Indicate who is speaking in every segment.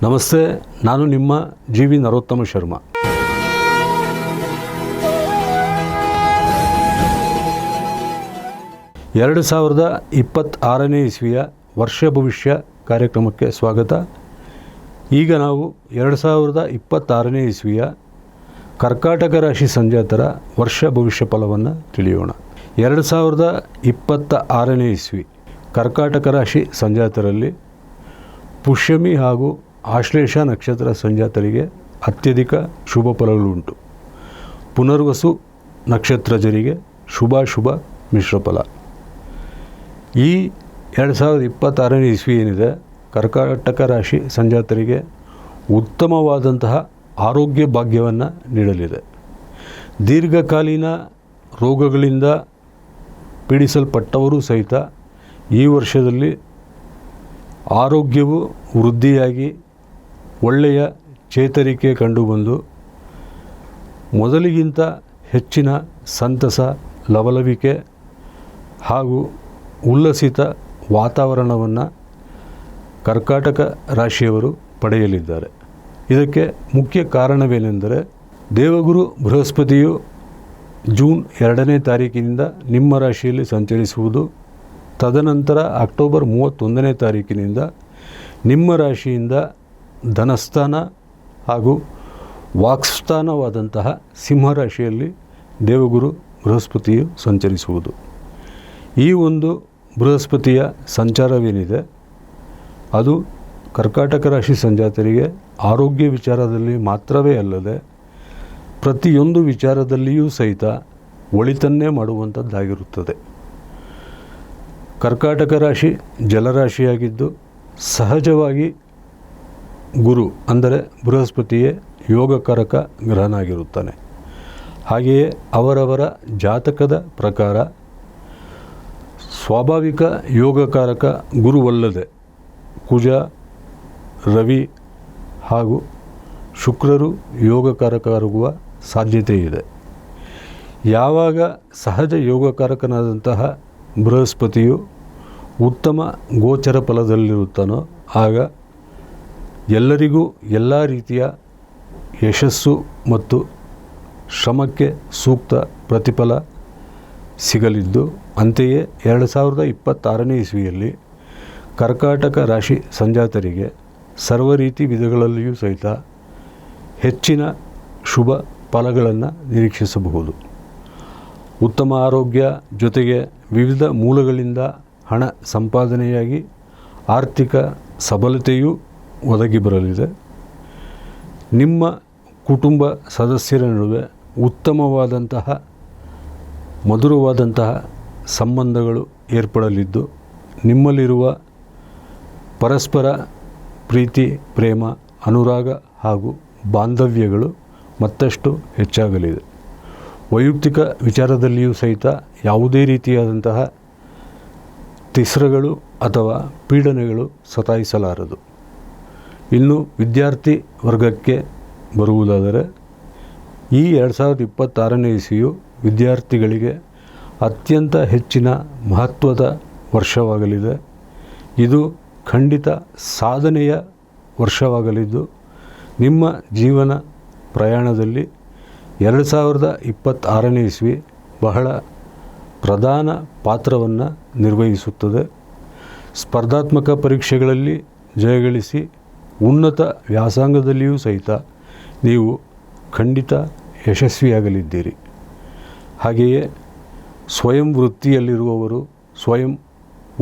Speaker 1: ನಮಸ್ತೆ, ನಾನು ನಿಮ್ಮ ಜಿ.ವಿ. ನರೋತ್ತಮ ಶರ್ಮಾ. ಎರಡು 2026ನೇ ಇಸ್ವಿಯ ವರ್ಷ ಭವಿಷ್ಯ ಕಾರ್ಯಕ್ರಮಕ್ಕೆ ಸ್ವಾಗತ. ಈಗ ನಾವು 2026ನೇ ಇಸ್ವಿಯ ಕರ್ಕಾಟಕ ರಾಶಿ ಸಂಜಾತರ ವರ್ಷ ಭವಿಷ್ಯ ಫಲವನ್ನು ತಿಳಿಯೋಣ. 2026ನೇ ಇಸ್ವಿ ಕರ್ಕಾಟಕ ರಾಶಿ ಸಂಜಾತರಲ್ಲಿ ಪುಷ್ಯಮಿ ಹಾಗೂ ಆಶ್ಲೇಷ ನಕ್ಷತ್ರ ಸಂಜಾತರಿಗೆ ಅತ್ಯಧಿಕ ಶುಭ ಫಲಗಳುಂಟು. ಪುನರ್ವಸು ನಕ್ಷತ್ರಜರಿಗೆ ಶುಭಾಶುಭ ಮಿಶ್ರ ಫಲ. ಈ 2026ನೇ ಇಸ್ವಿ ಏನಿದೆ, ಕರ್ಕಾಟಕ ರಾಶಿ ಸಂಜಾತರಿಗೆ ಉತ್ತಮವಾದಂತಹ ಆರೋಗ್ಯ ಭಾಗ್ಯವನ್ನು ನೀಡಲಿದೆ. ದೀರ್ಘಕಾಲೀನ ರೋಗಗಳಿಂದ ಪೀಡಿಸಲ್ಪಟ್ಟವರು ಸಹಿತ ಈ ವರ್ಷದಲ್ಲಿ ಆರೋಗ್ಯವು ವೃದ್ಧಿಯಾಗಿ ಒಳ್ಳೆಯ ಚೇತರಿಕೆ ಕಂಡುಬಂದು ಮೊದಲಿಗಿಂತ ಹೆಚ್ಚಿನ ಸಂತಸ, ಲವಲವಿಕೆ ಹಾಗೂ ಉಲ್ಲಸಿತ ವಾತಾವರಣವನ್ನು ಕರ್ಕಾಟಕ ರಾಶಿಯವರು ಪಡೆಯಲಿದ್ದಾರೆ. ಇದಕ್ಕೆ ಮುಖ್ಯ ಕಾರಣವೇನೆಂದರೆ, ದೇವಗುರು ಬೃಹಸ್ಪತಿಯು ಜೂನ್ 2ನೇ ತಾರೀಕಿನಿಂದ ನಿಮ್ಮ ರಾಶಿಯಲ್ಲಿ ಸಂಚರಿಸುವುದು, ತದನಂತರ ಅಕ್ಟೋಬರ್ 31ನೇ ತಾರೀಕಿನಿಂದ ನಿಮ್ಮ ರಾಶಿಯಿಂದ ಧನಸ್ಥಾನ ಹಾಗೂ ವಾಕ್ಸ್ಥಾನವಾದಂತಹ ಸಿಂಹರಾಶಿಯಲ್ಲಿ ದೇವಗುರು ಬೃಹಸ್ಪತಿಯು ಸಂಚರಿಸುವುದು. ಈ ಒಂದು ಬೃಹಸ್ಪತಿಯ ಸಂಚಾರವೇನಿದೆ, ಅದು ಕರ್ಕಾಟಕ ರಾಶಿ ಸಂಜಾತರಿಗೆ ಆರೋಗ್ಯ ವಿಚಾರದಲ್ಲಿ ಮಾತ್ರವೇ ಅಲ್ಲದೆ ಪ್ರತಿಯೊಂದು ವಿಚಾರದಲ್ಲಿಯೂ ಸಹಿತ ಒಳಿತನ್ನೇ ಮಾಡುವಂಥದ್ದಾಗಿರುತ್ತದೆ. ಕರ್ಕಾಟಕ ರಾಶಿ ಜಲರಾಶಿಯಾಗಿದ್ದು ಸಹಜವಾಗಿ ಗುರು ಅಂದರೆ ಬೃಹಸ್ಪತಿಯೇ ಯೋಗಕಾರಕ ಗ್ರಹನಾಗಿರುತ್ತಾನೆ. ಹಾಗೆಯೇ ಅವರವರ ಜಾತಕದ ಪ್ರಕಾರ ಸ್ವಾಭಾವಿಕ ಯೋಗಕಾರಕ ಗುರುವಲ್ಲದೆ ಕುಜ, ರವಿ ಹಾಗೂ ಶುಕ್ರರು ಯೋಗಕಾರಕರಾಗುವ ಸಾಧ್ಯತೆ ಇದೆ. ಯಾವಾಗ ಸಹಜ ಯೋಗಕಾರಕನಾದಂತಹ ಬೃಹಸ್ಪತಿಯು ಉತ್ತಮ ಗೋಚರ ಫಲದಲ್ಲಿರುತ್ತಾನೋ ಆಗ ಎಲ್ಲರಿಗೂ ಎಲ್ಲ ರೀತಿಯ ಯಶಸ್ಸು ಮತ್ತು ಶ್ರಮಕ್ಕೆ ಸೂಕ್ತ ಪ್ರತಿಫಲ ಸಿಗಲಿದ್ದು, ಅಂತೆಯೇ 2026ನೇ ಇಸ್ವಿಯಲ್ಲಿ ಕರ್ಕಾಟಕ ರಾಶಿ ಸಂಜಾತರಿಗೆ ಸರ್ವ ರೀತಿ ವಿಧಗಳಲ್ಲಿಯೂ ಸಹಿತ ಹೆಚ್ಚಿನ ಶುಭ ಫಲಗಳನ್ನು ನಿರೀಕ್ಷಿಸಬಹುದು. ಉತ್ತಮ ಆರೋಗ್ಯ ಜೊತೆಗೆ ವಿವಿಧ ಮೂಲಗಳಿಂದ ಹಣ ಸಂಪಾದನೆಯಾಗಿ ಆರ್ಥಿಕ ಸಬಲತೆಯೂ ಒದಗಿ ಬರಲಿದೆ. ನಿಮ್ಮ ಕುಟುಂಬ ಸದಸ್ಯರ ನಡುವೆ ಉತ್ತಮವಾದಂತಹ ಮಧುರವಾದಂತಹ ಸಂಬಂಧಗಳು ಏರ್ಪಡಲಿದ್ದು, ನಿಮ್ಮಲ್ಲಿರುವ ಪರಸ್ಪರ ಪ್ರೀತಿ, ಪ್ರೇಮ, ಅನುರಾಗ ಹಾಗೂ ಬಾಂಧವ್ಯಗಳು ಮತ್ತಷ್ಟು ಹೆಚ್ಚಾಗಲಿದೆ. ವೈಯಕ್ತಿಕ ವಿಚಾರದಲ್ಲಿಯೂ ಸಹಿತ ಯಾವುದೇ ರೀತಿಯಾದಂತಹ ತಿಸ್ರಗಳು ಅಥವಾ ಪೀಡನೆಗಳು ಸತಾಯಿಸಲಾರದು. ಇನ್ನು ವಿದ್ಯಾರ್ಥಿ ವರ್ಗಕ್ಕೆ ಬರುವುದಾದರೆ, ಈ 2026ನೇ ಇಸ್ವಿಯು ವಿದ್ಯಾರ್ಥಿಗಳಿಗೆ ಅತ್ಯಂತ ಹೆಚ್ಚಿನ ಮಹತ್ವದ ವರ್ಷವಾಗಲಿದೆ. ಇದು ಖಂಡಿತ ಸಾಧನೆಯ ವರ್ಷವಾಗಲಿದ್ದು, ನಿಮ್ಮ ಜೀವನ ಪ್ರಯಾಣದಲ್ಲಿ 2026ನೇ ಇಸ್ವಿ ಬಹಳ ಪ್ರಧಾನ ಪಾತ್ರವನ್ನು ನಿರ್ವಹಿಸುತ್ತದೆ. ಸ್ಪರ್ಧಾತ್ಮಕ ಪರೀಕ್ಷೆಗಳಲ್ಲಿ ಜಯಗಳಿಸಿ ಉನ್ನತ ವ್ಯಾಸಂಗದಲ್ಲಿಯೂ ಸಹಿತ ನೀವು ಖಂಡಿತ ಯಶಸ್ವಿಯಾಗಲಿದ್ದೀರಿ. ಹಾಗೆಯೇ ಸ್ವಯಂ ವೃತ್ತಿಯಲ್ಲಿರುವವರು, ಸ್ವಯಂ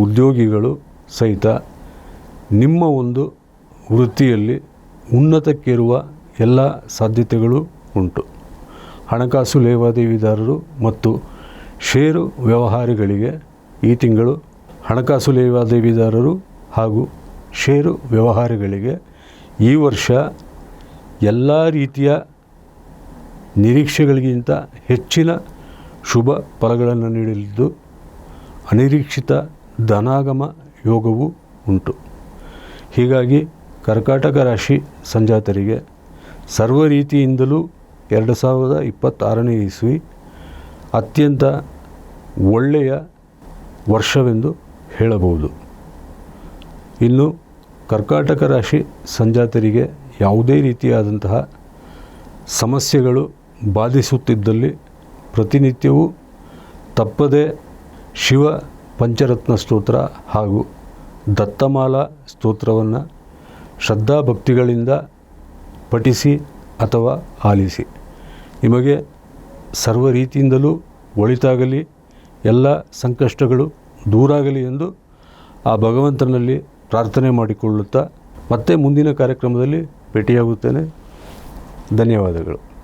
Speaker 1: ಉದ್ಯೋಗಿಗಳು ಸಹಿತ ನಿಮ್ಮ ಒಂದು ವೃತ್ತಿಯಲ್ಲಿ ಉನ್ನತಕ್ಕೇರುವ ಎಲ್ಲ ಸಾಧ್ಯತೆಗಳು ಉಂಟು. ಹಣಕಾಸು ಲೇವಾದೇವಿದಾರರು ಮತ್ತು ಷೇರು ವ್ಯವಹಾರಿಗಳಿಗೆ ಈ ತಿಂಗಳು ಹಣಕಾಸು ಲೇವಾದೇವಿದಾರರು ಹಾಗೂ ಷೇರು ವ್ಯವಹಾರಿಗಳಿಗೆ ಈ ವರ್ಷ ಎಲ್ಲ ರೀತಿಯ ನಿರೀಕ್ಷೆಗಳಿಗಿಂತ ಹೆಚ್ಚಿನ ಶುಭ ಫಲಗಳನ್ನು ನೀಡಲಿದ್ದು, ಅನಿರೀಕ್ಷಿತ ಧನಾಗಮ ಯೋಗವೂ ಉಂಟು. ಹೀಗಾಗಿ ಕರ್ಕಾಟಕ ರಾಶಿ ಸಂಜಾತರಿಗೆ ಸರ್ವ ರೀತಿಯಿಂದಲೂ 2026ನೇ ಇಸ್ವಿ ಅತ್ಯಂತ ಒಳ್ಳೆಯ ವರ್ಷವೆಂದು ಹೇಳಬಹುದು. ಇನ್ನು ಕರ್ಕಾಟಕ ರಾಶಿ ಸಂಜಾತರಿಗೆ ಯಾವುದೇ ರೀತಿಯಾದಂತಹ ಸಮಸ್ಯೆಗಳು ಬಾಧಿಸುತ್ತಿದ್ದಲ್ಲಿ ಪ್ರತಿನಿತ್ಯವೂ ತಪ್ಪದೇ ಶಿವ ಪಂಚರತ್ನ ಸ್ತೋತ್ರ ಹಾಗೂ ದತ್ತಮಾಲಾ ಸ್ತೋತ್ರವನ್ನು ಶ್ರದ್ಧಾಭಕ್ತಿಗಳಿಂದ ಪಠಿಸಿ ಅಥವಾ ಆಲಿಸಿ. ನಿಮಗೆ ಸರ್ವ ರೀತಿಯಿಂದಲೂ ಒಳಿತಾಗಲಿ, ಎಲ್ಲ ಸಂಕಷ್ಟಗಳು ದೂರಾಗಲಿ ಎಂದು ಆ ಭಗವಂತನಲ್ಲಿ ಪ್ರಾರ್ಥನೆ ಮಾಡಿಕೊಳ್ಳುತ್ತಾ ಮತ್ತೆ ಮುಂದಿನ ಕಾರ್ಯಕ್ರಮದಲ್ಲಿ ಭೇಟಿಯಾಗುತ್ತೇನೆ. ಧನ್ಯವಾದಗಳು.